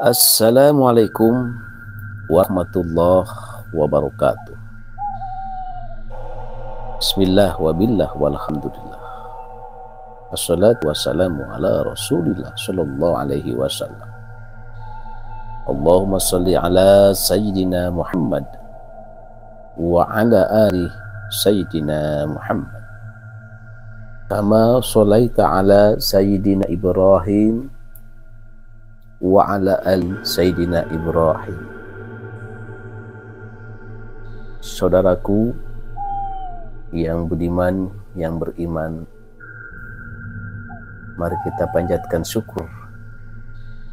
Assalamualaikum warahmatullahi wabarakatuh. Bismillah wabillah walhamdulillah. Assalatu wassalamu ala rasulillah sallallahu alaihi wasallam. Allahumma salli ala sayyidina Muhammad wa ala ali sayyidina Muhammad kama sholaita ala sayyidina Ibrahim wa ala ali sayyidina Ibrahim. Saudaraku yang budiman, yang beriman, mari kita panjatkan syukur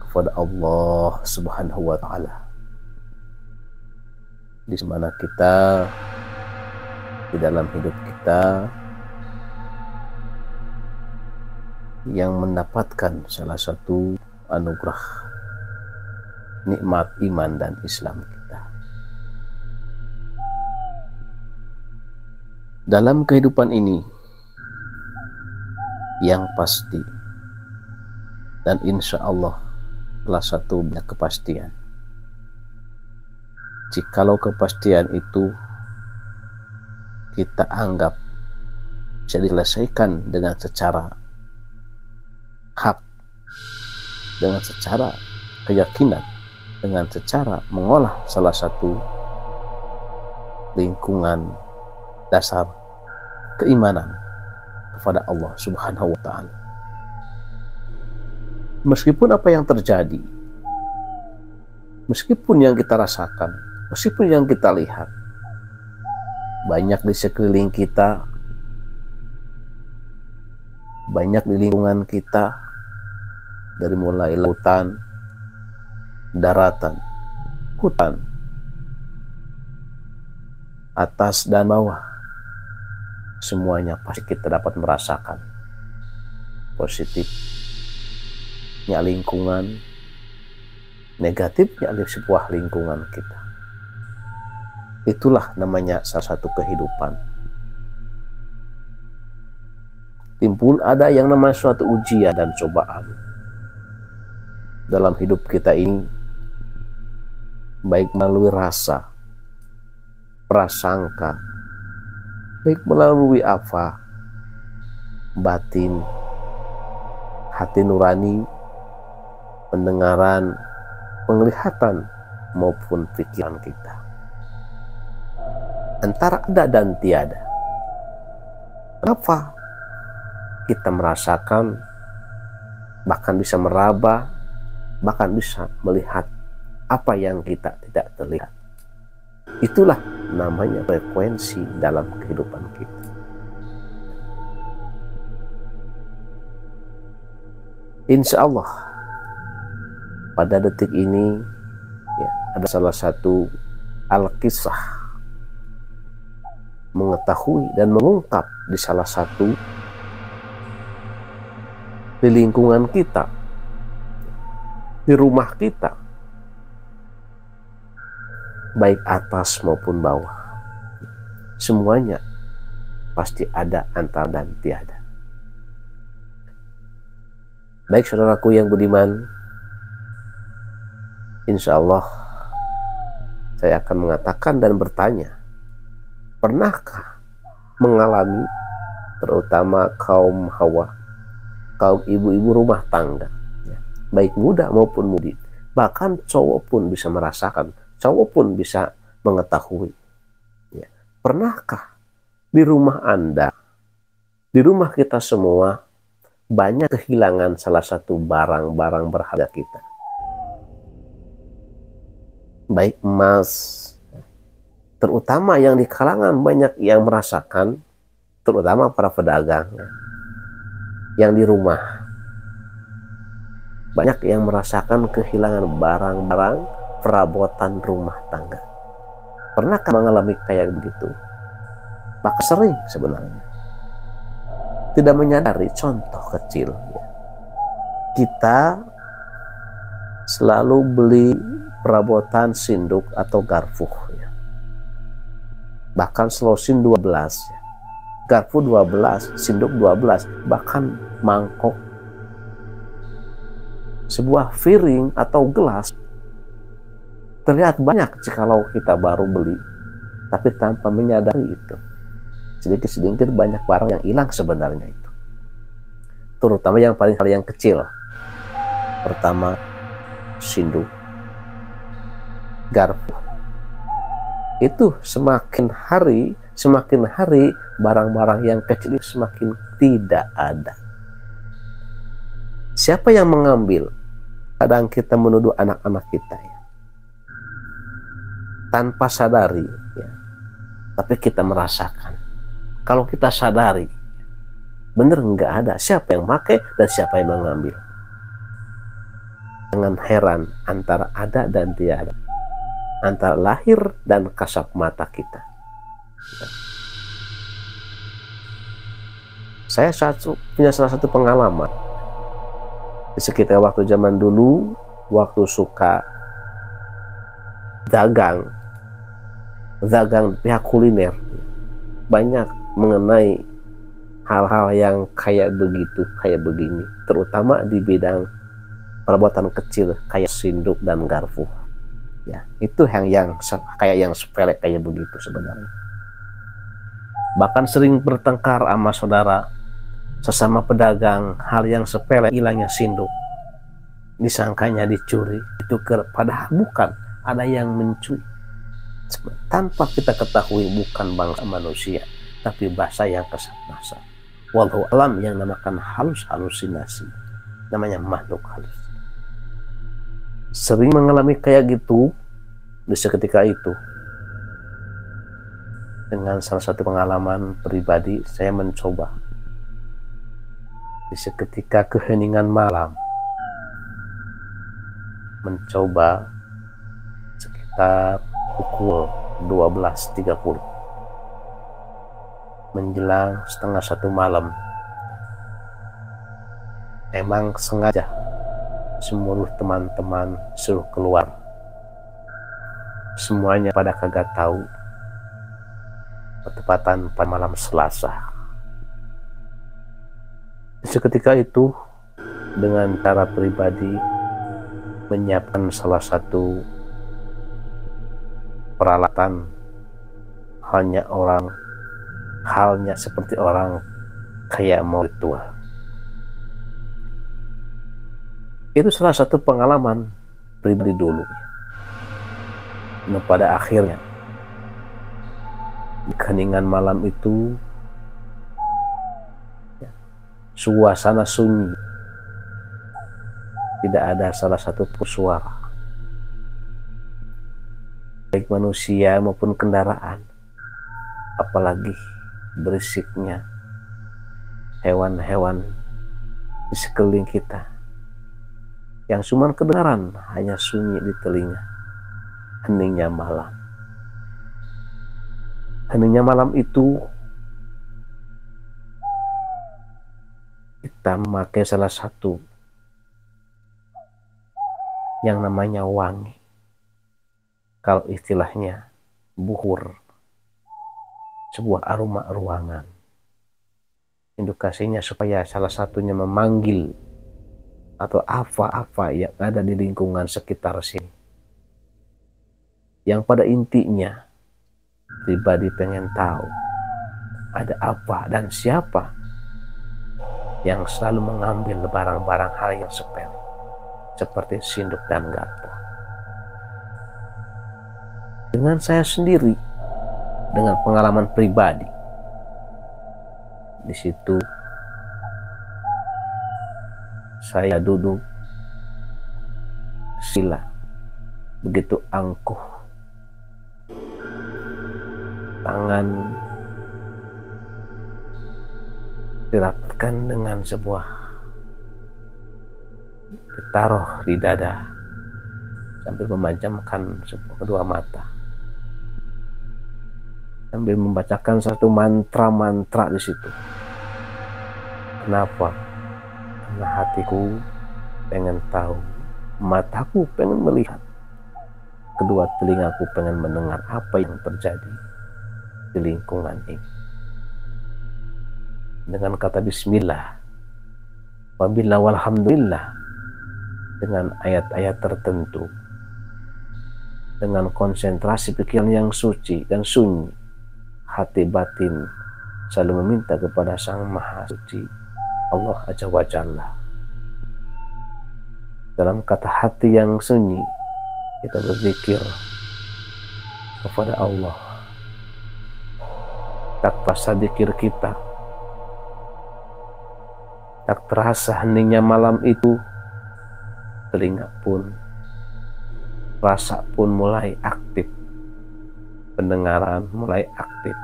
kepada Allah Subhanahu wa ta'ala, di mana kita di dalam hidup kita yang mendapatkan salah satu anugerah nikmat iman dan Islam kita. Dalam kehidupan ini yang pasti dan insya Allah salah satu banyak kepastian. Jikalau kepastian itu kita anggap bisa diselesaikan dengan secara hak, dengan secara keyakinan, dengan secara mengolah salah satu lingkungan dasar keimanan kepada Allah Subhanahu wa ta'ala. Meskipun apa yang terjadi, meskipun yang kita rasakan, meskipun yang kita lihat banyak di sekeliling kita, banyak di lingkungan kita, dari mulai lautan, daratan, hutan, atas dan bawah, semuanya pasti kita dapat merasakan positifnya lingkungan, negatifnya sebuah lingkungan kita. Itulah namanya salah satu kehidupan. Timbul ada yang namanya suatu ujian dan cobaan dalam hidup kita ini, baik melalui rasa, prasangka, baik melalui apa, batin, hati nurani, pendengaran, penglihatan, maupun pikiran kita. Antara ada dan tiada. Kenapa kita merasakan, bahkan bisa meraba, bahkan bisa melihat apa yang kita tidak terlihat? Itulah namanya frekuensi dalam kehidupan kita. Insya Allah pada detik ini ya, ada salah satu al-kisah mengetahui dan mengungkap di salah satu di lingkungan kita, di rumah kita, baik atas maupun bawah, semuanya pasti ada antara dan tiada. Baik saudaraku yang budiman, insya Allah saya akan mengatakan dan bertanya, pernahkah mengalami, terutama kaum hawa, kaum ibu-ibu rumah tangga, baik muda maupun mudi, bahkan cowok pun bisa merasakan, cowok pun bisa mengetahui. Ya. Pernahkah di rumah Anda, di rumah kita semua, banyak kehilangan salah satu barang-barang berharga kita? Baik emas, terutama yang di kalangan banyak yang merasakan, terutama para pedagang, yang di rumah banyak yang merasakan kehilangan barang-barang perabotan rumah tangga. Pernahkah mengalami kayak begitu? Bahkan sering sebenarnya. Tidak menyadari contoh kecil. Kita selalu beli perabotan sinduk atau garpu. Bahkan selosin 12. Garpu 12, sinduk 12, bahkan mangkok, sebuah piring atau gelas terlihat banyak jikalau kita baru beli, tapi tanpa menyadari itu. Sedikit-sedikit banyak barang yang hilang sebenarnya itu. Terutama yang paling hal yang kecil. Pertama, sinduk, garpu. Itu semakin hari barang-barang yang kecil semakin tidak ada. Siapa yang mengambil? Kadang kita menuduh anak-anak kita ya, tanpa sadari ya. Tapi kita merasakan. Kalau kita sadari, bener nggak ada siapa yang pakai dan siapa yang mengambil. Jangan heran antara ada dan tiada, antara lahir dan kasat mata kita. Saya punya salah satu pengalaman di sekitar waktu zaman dulu, waktu suka dagang pihak kuliner, banyak mengenai hal-hal yang kayak begitu, kayak begini, terutama di bidang perabotan kecil kayak sinduk dan garpu. Ya, itu yang kayak yang sepele kayak begitu sebenarnya. Bahkan sering bertengkar sama saudara sesama pedagang hal yang sepele, hilangnya sinduk, disangkanya dicuri, itu padahal bukan, ada yang mencuri tanpa kita ketahui, bukan bangsa manusia tapi bahasa yang kasat mata. Wallahu alam, yang namakan halusinasi, namanya makhluk halus. Sering mengalami kayak gitu di seketika itu. Dengan salah satu pengalaman pribadi, saya mencoba di seketika keheningan malam, mencoba sekitar pukul 12.30 menjelang 12:30 malam. Emang sengaja seluruh teman-teman suruh keluar, semuanya pada kagak tahu, bertepatan pada malam Selasa. Seketika itu dengan cara pribadi menyiapkan salah satu peralatan, halnya seperti orang kayak mau ritual. Itu salah satu pengalaman pribadi dulu. Nah, pada akhirnya di keheningan malam itu suasana sunyi, tidak ada salah satu pun suara, baik manusia maupun kendaraan, apalagi berisiknya hewan-hewan di sekeliling kita. Yang cuma kedengaran hanya sunyi di telinga, heningnya malam. Heningnya malam itu kita memakai salah satu yang namanya wangi, kalau istilahnya buhur, sebuah aroma ruangan. Indikasinya supaya salah satunya memanggil atau apa-apa yang ada di lingkungan sekitar sini, yang pada intinya pribadi pengen tahu ada apa dan siapa yang selalu mengambil barang-barang hal yang sepele seperti sinduk dan garpu. Dengan saya sendiri, dengan pengalaman pribadi, di situ saya duduk sila, begitu angkuh, tangan dirapatkan dengan sebuah, ditaruh di dada sambil memejamkan kedua mata, sambil membacakan satu mantra di situ. Kenapa? Karena hatiku pengen tahu, mataku pengen melihat, kedua telingaku pengen mendengar apa yang terjadi di lingkungan ini. Dengan kata bismillah, wabillah, walhamdulillah, dengan ayat-ayat tertentu, dengan konsentrasi pikiran yang suci dan sunyi, hati batin selalu meminta kepada Sang Maha Suci, Allah Azza wa Jalla. Dalam kata hati yang sunyi, kita berzikir kepada Allah. Tak terasa zikir kita, tak terasa heningnya malam itu, telinga pun, rasa pun mulai aktif, pendengaran mulai aktif,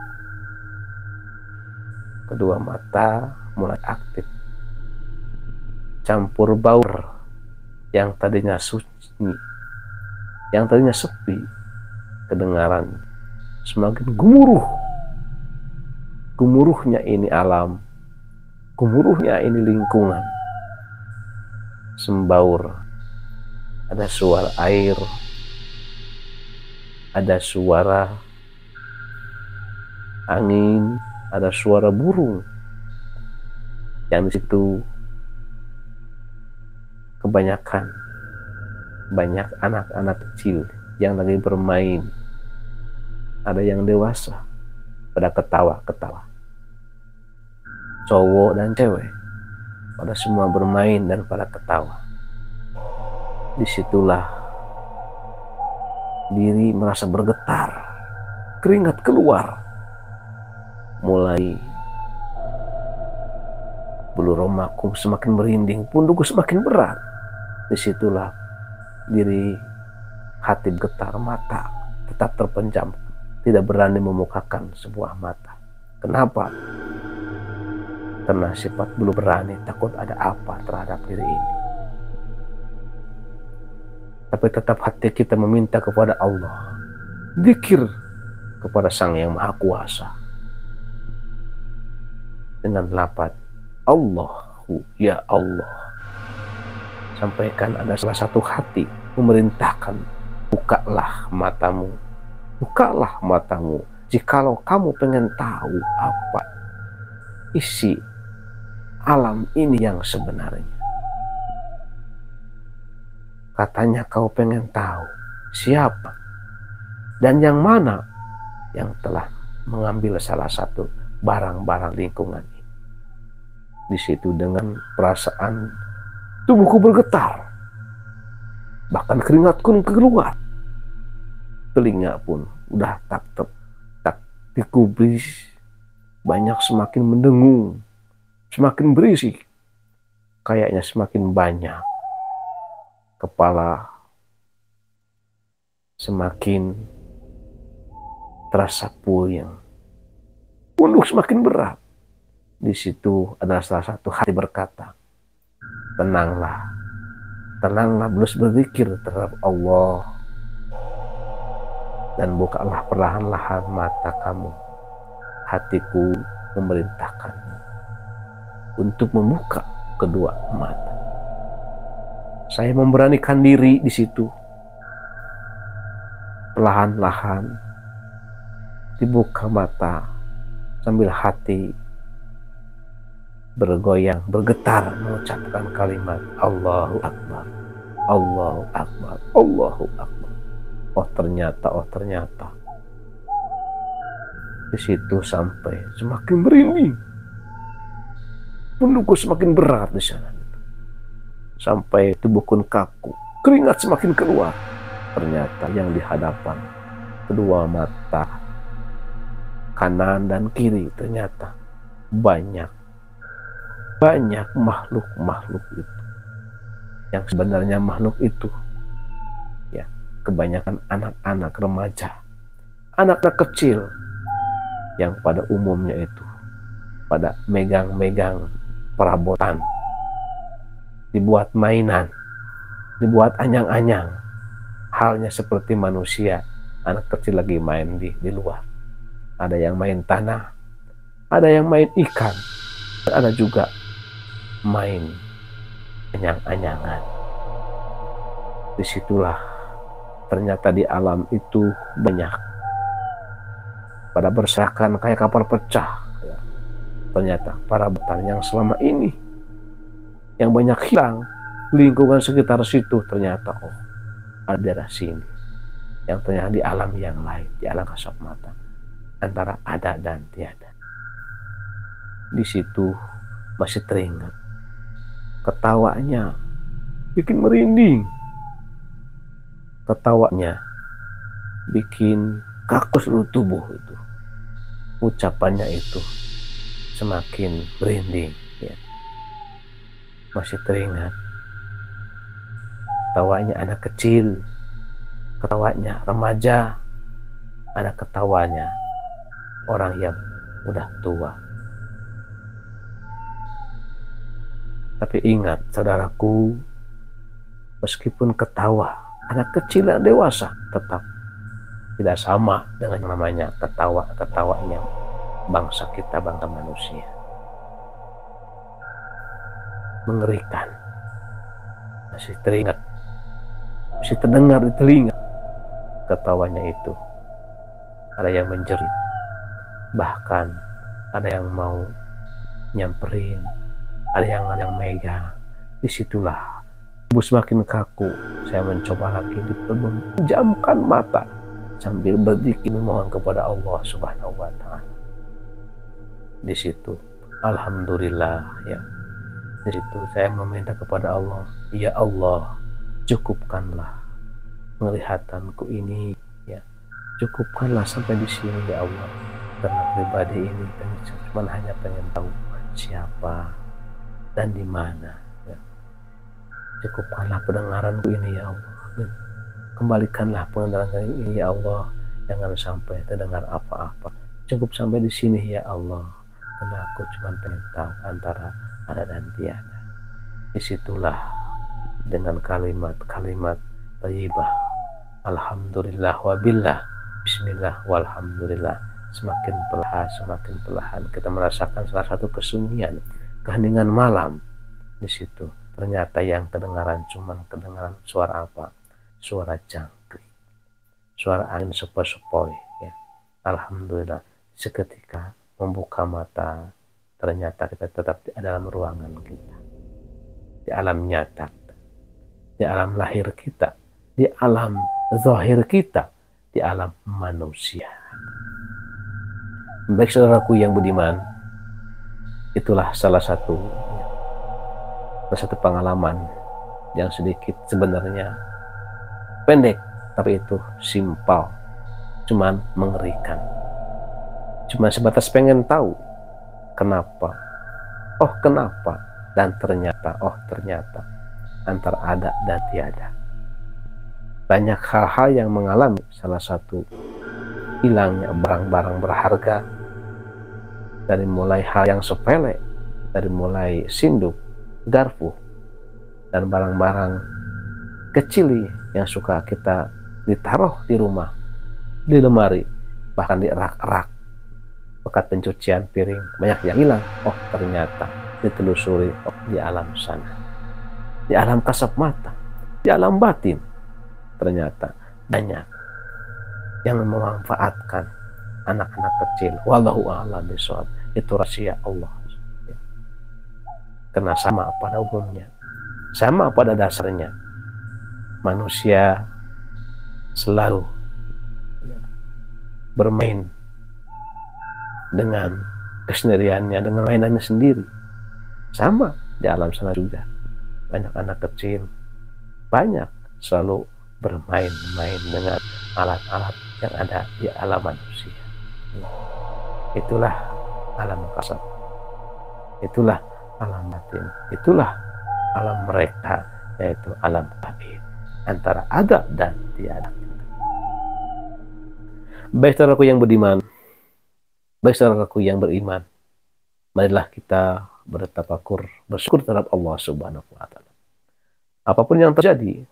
kedua mata mulai aktif, campur baur yang tadinya sunyi, yang tadinya sepi, kedengaran semakin gemuruh. Gemuruhnya ini alam, gemuruhnya ini lingkungan, sembaur, ada suara air, ada suara angin, ada suara burung. Yang di situ kebanyakan banyak anak-anak kecil yang lagi bermain. Ada yang dewasa pada ketawa-ketawa. Cowok dan cewek pada semua bermain dan pada ketawa. Disitulah diri merasa bergetar, keringat keluar, mulai bulu romaku semakin merinding, pundukku semakin berat. Disitulah diri hati getar, mata tetap terpenjam, tidak berani memukakan sebuah mata. Kenapa? Karena sifat belum berani, takut ada apa terhadap diri ini. Tapi tetap hati kita meminta kepada Allah, zikir kepada Sang Yang Maha Kuasa dengan lafaz Allahu ya Allah. Sampaikan ada salah satu hati memerintahkan, bukalah matamu, bukalah matamu, jikalau kamu pengen tahu apa isi alam ini yang sebenarnya. Katanya kau pengen tahu siapa dan yang mana yang telah mengambil salah satu barang-barang lingkungan ini. Di situ dengan perasaan tubuhku bergetar, bahkan keringatku keluar, telinga pun udah tak digubris, banyak semakin mendengung, semakin berisik, kayaknya semakin banyak, kepala semakin terasa puyeng, pundak semakin berat. Di situ adalah salah satu hati berkata, tenanglah, tenanglah, terus berzikir terhadap Allah, dan bukalah perlahan-lahan mata kamu. Hatiku memerintahkanmu untuk membuka kedua mata. Saya memberanikan diri di situ. Perlahan-lahan dibuka mata sambil hati bergoyang, bergetar mengucapkan kalimat Allahu Akbar, Allahu Akbar, Allahu Akbar. Oh ternyata. Di situ sampai semakin merinding, pundukku semakin berat di sana. Sampai tubuhku kaku, keringat semakin keluar. Ternyata yang di hadapan, kedua mata kanan dan kiri, ternyata banyak makhluk itu. Yang sebenarnya makhluk itu ya kebanyakan anak-anak remaja, anak-anak kecil yang pada umumnya itu pada megang-megang perabotan, dibuat mainan, dibuat anyang-anyang, halnya seperti manusia. Anak kecil lagi main di luar, ada yang main tanah, ada yang main ikan, ada juga main anyang-anyangan. Disitulah ternyata di alam itu banyak pada berserakan kayak kapal pecah ya. Ternyata para betan yang selama ini yang banyak hilang, lingkungan sekitar situ ternyata ada daerah sini yang ternyata di alam yang lain, di alam kasat mata, antara ada dan tiada. Di situ masih teringat ketawanya bikin merinding, ketawanya bikin kaku seluruh tubuh itu, ucapannya itu semakin merinding ya. Masih teringat ketawanya anak kecil, ketawanya remaja, ada ketawanya orang yang udah tua. Tapi ingat saudaraku, meskipun ketawa anak kecil dan dewasa, tetap tidak sama dengan yang namanya ketawanya bangsa kita, bangsa manusia. Mengerikan. Masih teringat, masih terdengar di telinga ketawanya itu. Ada yang menjerit, bahkan ada yang mau nyamperin, ada yang megang. Disitulah tubuh semakin kaku. Saya mencoba lagi menjamkan mata sambil berzikir memohon kepada Allah Subhanahu wa Ta'ala. Di situ, alhamdulillah ya. Di situ saya meminta kepada Allah, ya Allah, cukupkanlah penglihatanku ini ya. Cukupkanlah sampai di sini ya Allah. Karena pribadi ini cuma hanya pengen tahu siapa dan di mana ya. Cukupkanlah pendengaranku ini ya Allah. Kembalikanlah pendengaran ini ya Allah. Jangan sampai terdengar apa-apa. Cukup sampai di sini ya Allah. Karena aku cuma pengen tahu antara ada dan tiada. Disitulah dengan kalimat-kalimat thayyibah, alhamdulillah wabillah, bismillah walhamdulillah, semakin perlahan kita merasakan salah satu kesunyian, keheningan malam. Di situ ternyata yang kedengaran cuma kedengaran suara apa? Suara jangkrik, suara angin sepoi-sepoi ya. Alhamdulillah, seketika membuka mata, ternyata kita tetap di dalam ruangan kita, di alam nyata, di alam lahir kita, di alam zahir kita, di alam manusia. Baik saudaraku yang budiman, itulah salah satu pengalaman yang sedikit sebenarnya pendek, tapi itu simpel, cuman mengerikan. Cuma sebatas pengen tahu kenapa, kenapa, dan ternyata antara ada dan tiada. Banyak hal-hal yang mengalami, salah satu hilangnya barang-barang berharga, dari mulai hal yang sepele, dari mulai sinduk, garpu, dan barang-barang kecil yang suka kita ditaruh di rumah, di lemari, bahkan di rak-rak bekas pencucian piring, banyak yang hilang. Ternyata ditelusuri di alam sana, di alam kasat mata, di alam batin, ternyata banyak yang memanfaatkan anak-anak kecil. Wallahu a'lam bishawab. Itu rahasia Allah. Karena sama pada umumnya, sama pada dasarnya, manusia selalu bermain dengan kesendiriannya, dengan mainannya sendiri. Sama di alam sana juga, banyak anak kecil, banyak selalu bermain-main dengan alat-alat yang ada di alam manusia. Itulah alam kasat, itulah alam batin, itulah alam mereka, yaitu alam gaib, antara ada dan tiada. Baik saudaraku yang budiman, baik saudaraku yang beriman, marilah kita bertafakur, bersyukur terhadap Allah Subhanahu wa Ta'ala. Apapun yang terjadi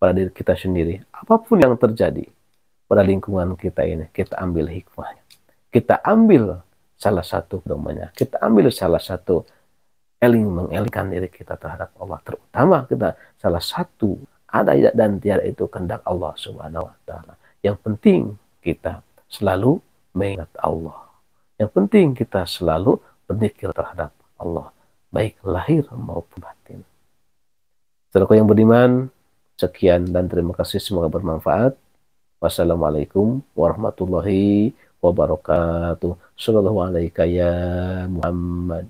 pada diri kita sendiri, apapun yang terjadi pada lingkungan kita ini, kita ambil hikmahnya, kita ambil salah satu domanya, kita ambil salah satu mengelingkan diri kita terhadap Allah. Terutama kita salah satu ada dan tiada itu kehendak Allah Subhanahu wa Ta'ala. Yang penting kita selalu mengingat Allah. Yang penting kita selalu berzikir terhadap Allah, baik lahir maupun batin. Saudaraku yang budiman, sekian dan terima kasih, semoga bermanfaat. Wassalamualaikum warahmatullahi wabarakatuh. Sallallahu alaihi ya Muhammad.